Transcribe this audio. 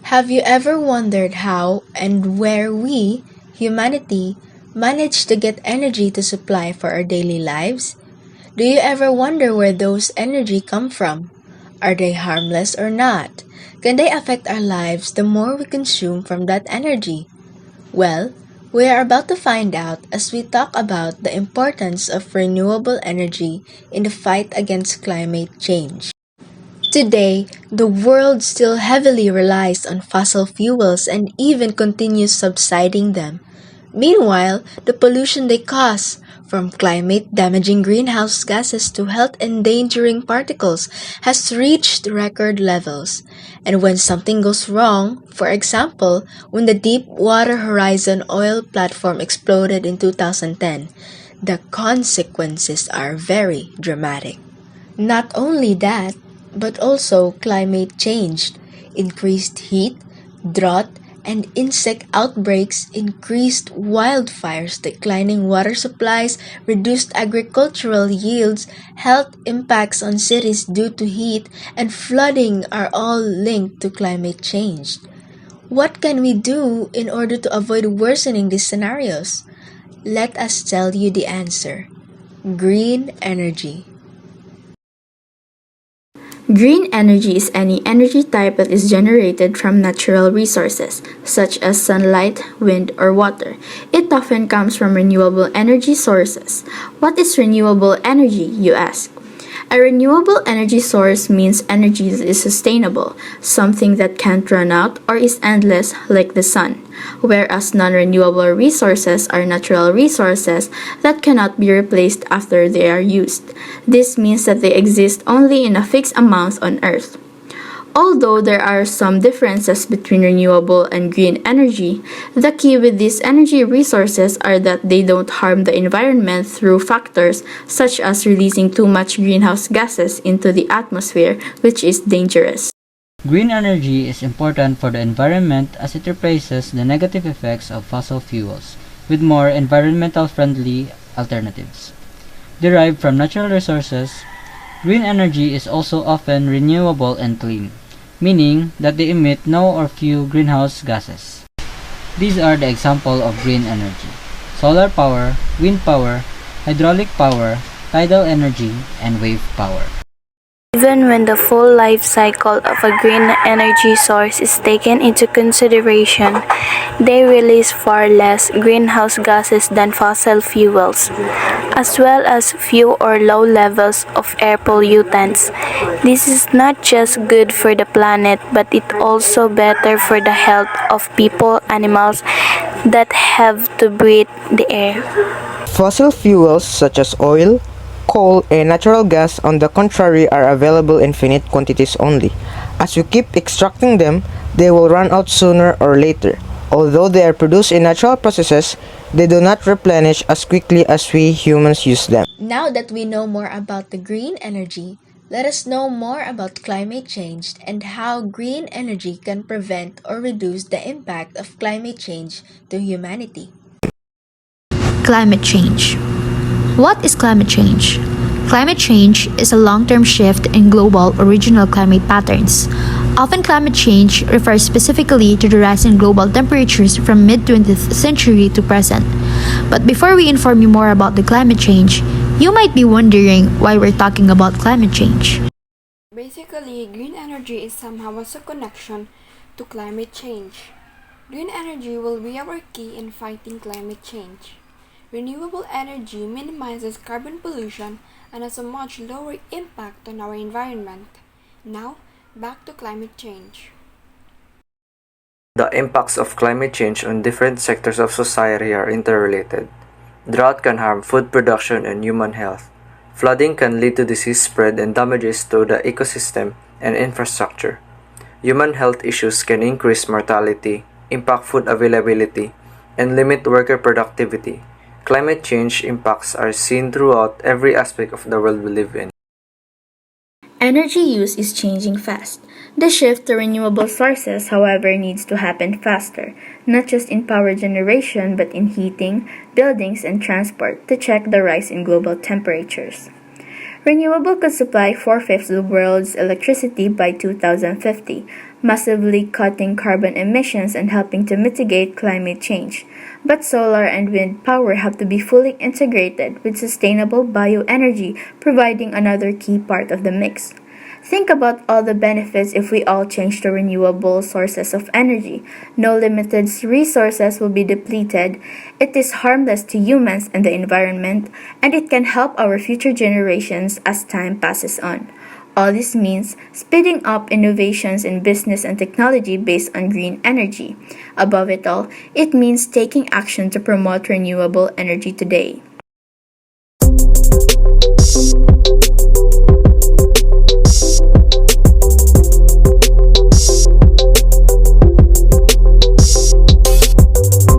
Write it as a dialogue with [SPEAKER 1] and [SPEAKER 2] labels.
[SPEAKER 1] Have you ever wondered how and where we, humanity, manage to get energy to supply for our daily lives? Do you ever wonder where those energy come from? Are they harmless or not? Can they affect our lives the more we consume from that energy? Well, we are about to find out as we talk about the importance of renewable energy in the fight against climate change. Today, the world still heavily relies on fossil fuels and even continues subsiding them. Meanwhile, the pollution they cause, from climate damaging greenhouse gases to health endangering particles, has reached record levels. And when something goes wrong, for example, when the Deepwater Horizon oil platform exploded in 2010, the consequences are very dramatic. Not only that, but also climate change, increased heat, drought, and insect outbreaks, increased wildfires, declining water supplies, reduced agricultural yields, health impacts on cities due to heat, and flooding are all linked to climate change. What can we do in order to avoid worsening these scenarios? Let us tell you the answer. Green energy.
[SPEAKER 2] Green energy is any energy type that is generated from natural resources, such as sunlight, wind, or water. It often comes from renewable energy sources. What is renewable energy, you ask? A renewable energy source means energy that is sustainable, something that can't run out or is endless like the sun, whereas non-renewable resources are natural resources that cannot be replaced after they are used. This means that they exist only in a fixed amount on Earth. Although there are some differences between renewable and green energy, the key with these energy resources are that they don't harm the environment through factors such as releasing too much greenhouse gases into the atmosphere, which is dangerous.
[SPEAKER 3] Green energy is important for the environment as it replaces the negative effects of fossil fuels with more environmental friendly alternatives. Derived from natural resources, green energy is also often renewable and clean, meaning that they emit no or few greenhouse gases. These are the example of green energy: solar power, wind power, hydraulic power, tidal energy, and wave power.
[SPEAKER 4] Even when the full life cycle of a green energy source is taken into consideration, they release far less greenhouse gases than fossil fuels, as well as few or low levels of air pollutants. This is not just good for the planet, but it also better for the health of people, animals that have to breathe the air.
[SPEAKER 5] Fossil fuels such as oil, coal, and natural gas, on the contrary, are available in finite quantities only. As we keep extracting them, they will run out sooner or later. Although they are produced in natural processes, they do not replenish as quickly as we humans use them.
[SPEAKER 1] Now that we know more about the green energy, let us know more about climate change and how green energy can prevent or reduce the impact of climate change to humanity.
[SPEAKER 6] Climate change. What is climate change? Climate change is a long-term shift in global or regional climate patterns. Often climate change refers specifically to the rise in global temperatures from mid-20th century to present. But before we inform you more about the climate change, you might be wondering why we're talking about climate change.
[SPEAKER 7] Basically, green energy is somehow a connection to climate change. Green energy will be our key in fighting climate change. Renewable energy minimizes carbon pollution and has a much lower impact on our environment. Now, back to climate change.
[SPEAKER 8] The impacts of climate change on different sectors of society are interrelated. Drought can harm food production and human health. Flooding can lead to disease spread and damages to the ecosystem and infrastructure. Human health issues can increase mortality, impact food availability, and limit worker productivity. Climate change impacts are seen throughout every aspect of the world we live in.
[SPEAKER 2] Energy use is changing fast. The shift to renewable sources, however, needs to happen faster, not just in power generation but in heating, buildings, and transport to check the rise in global temperatures. Renewable could supply 4/5 of the world's electricity by 2050, massively cutting carbon emissions and helping to mitigate climate change. But solar and wind power have to be fully integrated with sustainable bioenergy, providing another key part of the mix. Think about all the benefits if we all change to renewable sources of energy. No limited resources will be depleted. It is harmless to humans and the environment, and it can help our future generations as time passes on. All this means speeding up innovations in business and technology based on green energy. Above it all, it means taking action to promote renewable energy today.